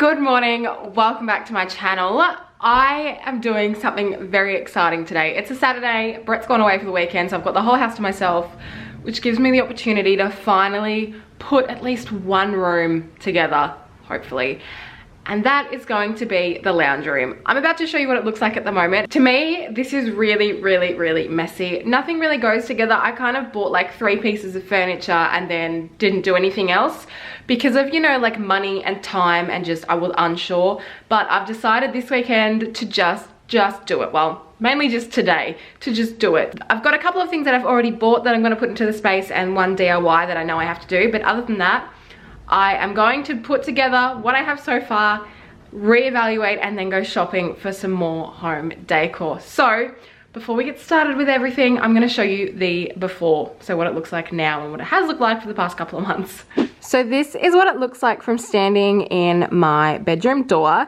Good morning, welcome back to my channel. I am doing something very exciting today. It's a Saturday, Brett's gone away for the weekend, so I've got the whole house to myself, which gives me the opportunity to finally put at least one room together, hopefully. And that is going to be the lounge room. I'm about to show you what it looks like at the moment. To me, this is really messy. Nothing really goes together. I kind of bought like 3 pieces of furniture and then didn't do anything else because of, you know, like money and time and just I was unsure. But I've decided this weekend to just do it. Well, mainly just today to just do it. I've got a couple of things that I've already bought that I'm going to put into the space and one DIY that I know I have to do. But other than that, I am going to put together what I have so far, reevaluate, and then go shopping for some more home decor. So before we get started with everything, I'm going to show you the before, so what it looks like now and what it has looked like for the past couple of months. So this is what it looks like from standing in my bedroom door.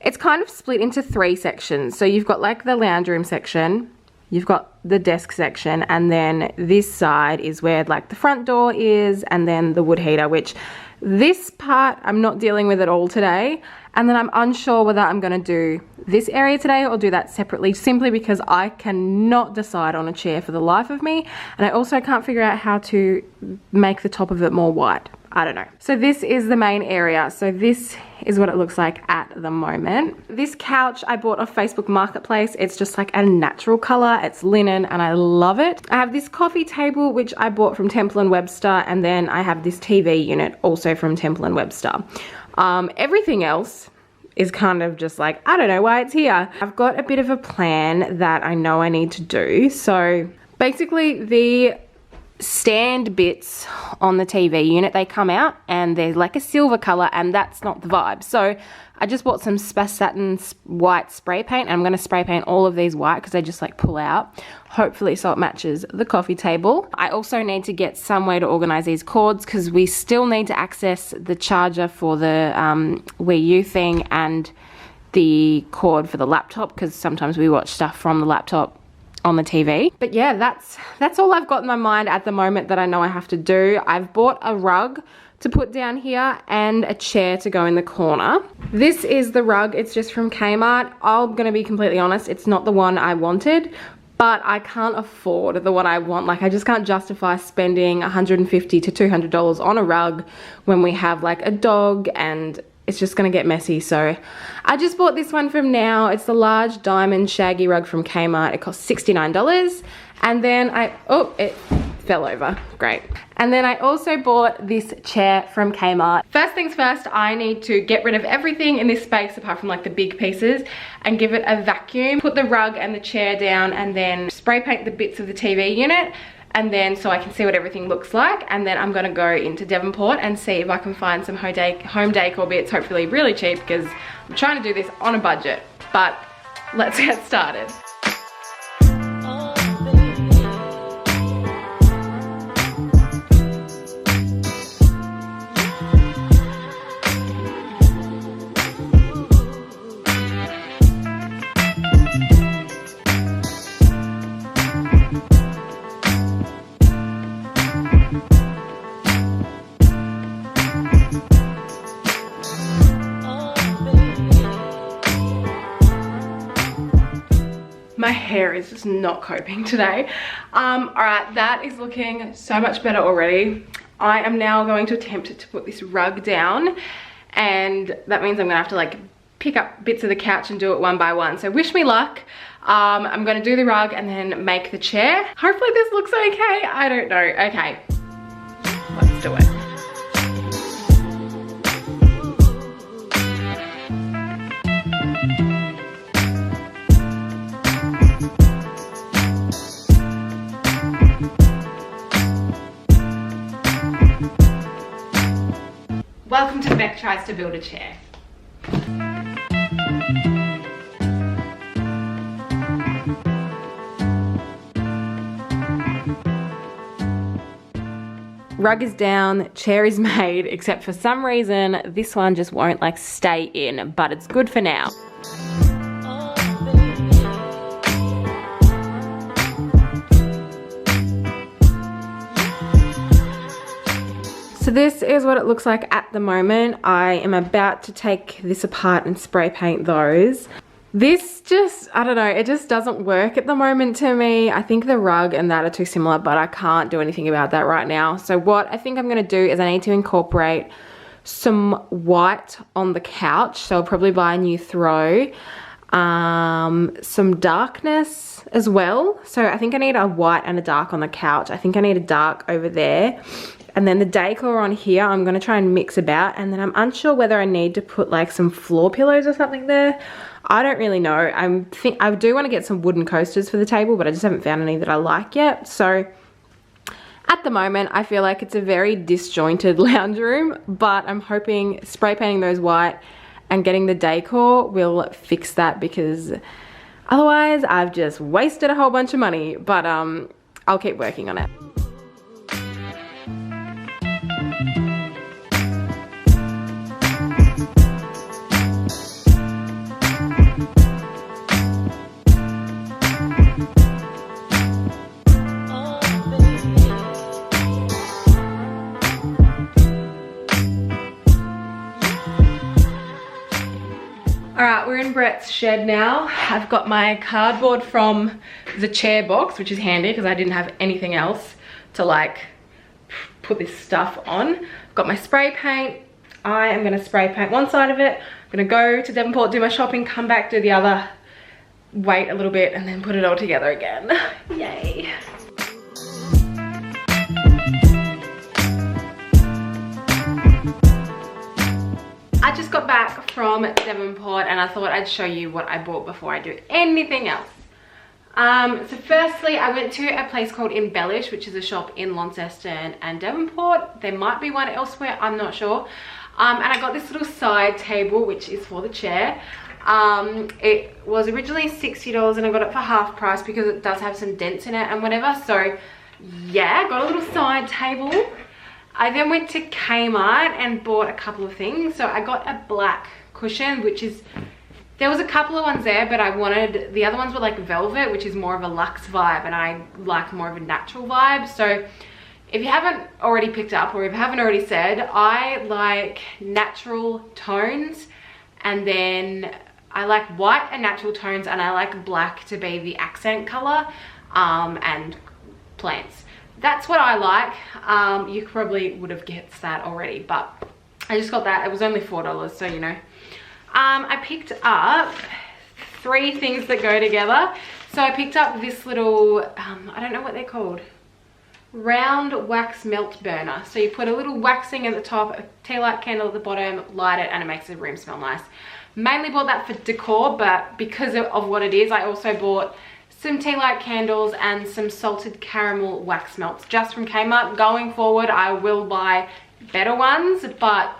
It's kind of split into 3 sections. So you've got like the lounge room section, you've got the desk section, and then this side is where like the front door is, and then the wood heater, which this part I'm not dealing with at all today. And then I'm unsure whether I'm going to do this area today or do that separately, simply because I cannot decide on a chair for the life of me. And I also can't figure out how to make the top of it more white. I don't know. So this is the main area. So this is what it looks like at the moment. This couch I bought off Facebook Marketplace. It's just like a natural color. It's linen and I love it. I have this coffee table which I bought from Temple & Webster, and then I have this TV unit also from Temple & Webster. Everything else is kind of just like, I don't know why it's here. I've got a bit of a plan that I know I need to do. So basically the stand bits on the TV unit, they come out and they're like a silver color, and that's not the vibe. So I just bought some satin white spray paint, and I'm going to spray paint all of these white because they just like pull out, hopefully so it matches the coffee table. I also need to get some way to organize these cords because we still need to access the charger for the Wii U thing and the cord for the laptop, because sometimes we watch stuff from the laptop on the TV. But yeah, that's all I've got in my mind at the moment that I know I have to do. I've bought a rug to put down here and a chair to go in the corner. This is the rug. It's just from Kmart. I'm gonna be completely honest, it's not the one I wanted, but I can't afford the one I want. Like, I just can't justify spending $150 to $200 on a rug when we have like a dog and it's just gonna get messy. So I just bought this one from Now. It's the large diamond shaggy rug from Kmart. It cost $69. And then it fell over, great. And then I also bought this chair from Kmart. First things first, I need to get rid of everything in this space apart from like the big pieces and give it a vacuum. Put the rug and the chair down and then spray paint the bits of the TV unit, and then so I can see what everything looks like. And then I'm gonna go into Devonport and see if I can find some home decor bits, hopefully really cheap, because I'm trying to do this on a budget. But let's get started. My hair is just not coping today. Alright, that is looking so much better already. I am now going to attempt to put this rug down, and that means I'm gonna have to like pick up bits of the couch and do it one by one. So wish me luck. I'm gonna do the rug and then make the chair. Hopefully this looks okay. I don't know. Okay, let's do it. Welcome to Beck Tries to Build a Chair. Rug is down, chair is made, except for some reason this one just won't like stay in, but it's good for now. So this is what it looks like at the moment. I am about to take this apart and spray paint those. This just, I don't know, it just doesn't work at the moment to me. I think the rug and that are too similar, but I can't do anything about that right now. So what I think I'm gonna do is I need to incorporate some white on the couch. So I'll probably buy a new throw. Some darkness as well. So I think I need a white and a dark on the couch. I think I need a dark over there. And then the decor on here, I'm gonna try and mix about. And then I'm unsure whether I need to put like some floor pillows or something there. I don't really know. I do want to get some wooden coasters for the table, but I just haven't found any that I like yet. So at the moment, I feel like it's a very disjointed lounge room, but I'm hoping spray painting those white and getting the decor will fix that, because otherwise I've just wasted a whole bunch of money. But I'll keep working on it. Alright, we're in Brett's shed now. I've got my cardboard from the chair box, which is handy because I didn't have anything else to like put this stuff on. I've got my spray paint. I am going to spray paint one side of it. I'm going to go to Devonport, do my shopping, come back, do the other, wait a little bit, and then put it all together again. Yay. I just got back from Devonport and I thought I'd show you what I bought before I do anything else. So firstly, I went to a place called Embellish, which is a shop in Launceston and Devonport. There might be one elsewhere, I'm not sure. And I got this little side table, which is for the chair. It was originally $60 and I got it for half price because it does have some dents in it and whatever. So yeah, got a little side table. I then went to Kmart and bought a couple of things. So I got a black cushion, which is, there was a couple of ones there, but I wanted, the other ones were like velvet, which is more of a luxe vibe, and I like more of a natural vibe. So if you haven't already picked up, or if you haven't already said, I like natural tones, and then I like white and natural tones, and I like black to be the accent color, and plants. That's what I like. You probably would have guessed that already, but I just got that. It was only $4, so you know. I picked up 3 things that go together. So I picked up this little, I don't know what they're called, round wax melt burner. So you put a little waxing at the top, a tea light candle at the bottom, light it, and it makes the room smell nice. Mainly bought that for decor, but because of what it is, I also bought some tea light candles and some salted caramel wax melts just from Kmart. Going forward, I will buy better ones, but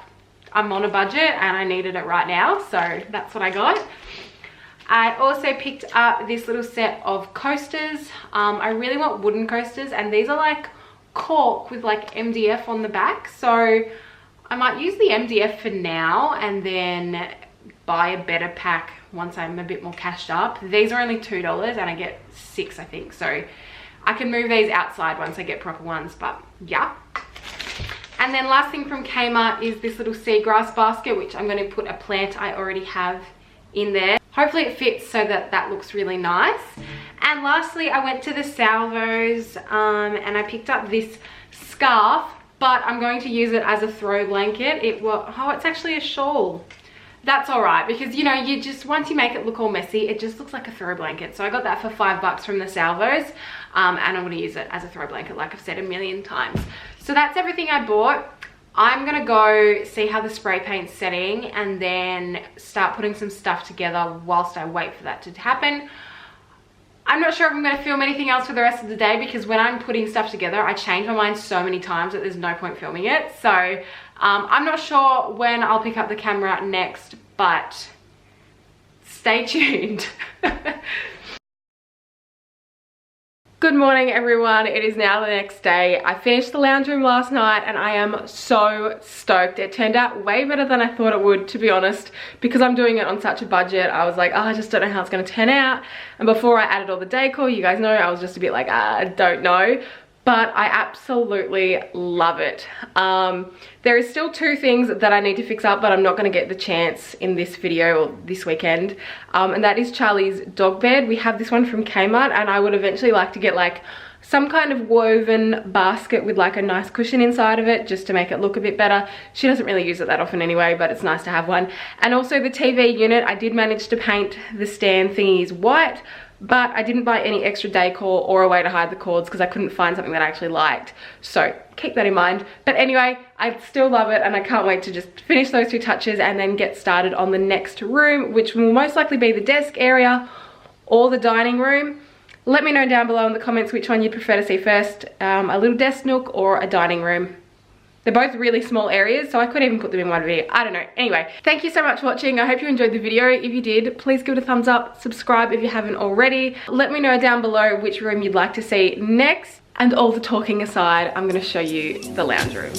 I'm on a budget and I needed it right now, so that's what I got. I also picked up this little set of coasters. I really want wooden coasters, and these are like cork with like MDF on the back, so I might use the MDF for now and then buy a better pack once I'm a bit more cashed up. These are only $2 and I get 6, I think, so I can move these outside once I get proper ones, but yeah. And then last thing from Kmart is this little seagrass basket, which I'm going to put a plant I already have in there. Hopefully it fits so that that looks really nice. And lastly, I went to the Salvos and I picked up this scarf, but I'm going to use it as a throw blanket. Oh, it's actually a shawl. That's all right, because you know, you just, once you make it look all messy, it just looks like a throw blanket. So I got that for $5 from the Salvos, and I'm going to use it as a throw blanket, like I've said a million times. So that's everything I bought. I'm going to go see how the spray paint's setting and then start putting some stuff together whilst I wait for that to happen. I'm not sure if I'm going to film anything else for the rest of the day, because when I'm putting stuff together, I change my mind so many times that there's no point filming it. So I'm not sure when I'll pick up the camera next, but stay tuned. Good morning everyone, it is now the next day. I finished the lounge room last night and I am so stoked. It turned out way better than I thought it would, to be honest. Because I'm doing it on such a budget, I was like, oh, I just don't know how it's going to turn out. And before I added all the decor, you guys know, I was just a bit like, I don't know. but I absolutely love it. There is still 2 things that I need to fix up, but I'm not going to get the chance in this video or this weekend, and that is Charlie's dog bed. We have this one from Kmart, and I would eventually like to get like some kind of woven basket with like a nice cushion inside of it, just to make it look a bit better. She doesn't really use it that often anyway, but it's nice to have one. And also the TV unit, I did manage to paint the stand thingies white, but I didn't buy any extra decor or a way to hide the cords because I couldn't find something that I actually liked. So keep that in mind. But anyway, I still love it, and I can't wait to just finish those 2 touches and then get started on the next room, which will most likely be the desk area or the dining room. Let me know down below in the comments which one you prefer to see first, a little desk nook or a dining room. They're both really small areas, so I could even put them in one video. I don't know. Anyway, thank you so much for watching. I hope you enjoyed the video. If you did, please give it a thumbs up. Subscribe if you haven't already. Let me know down below which room you'd like to see next. And all the talking aside, I'm going to show you the lounge room.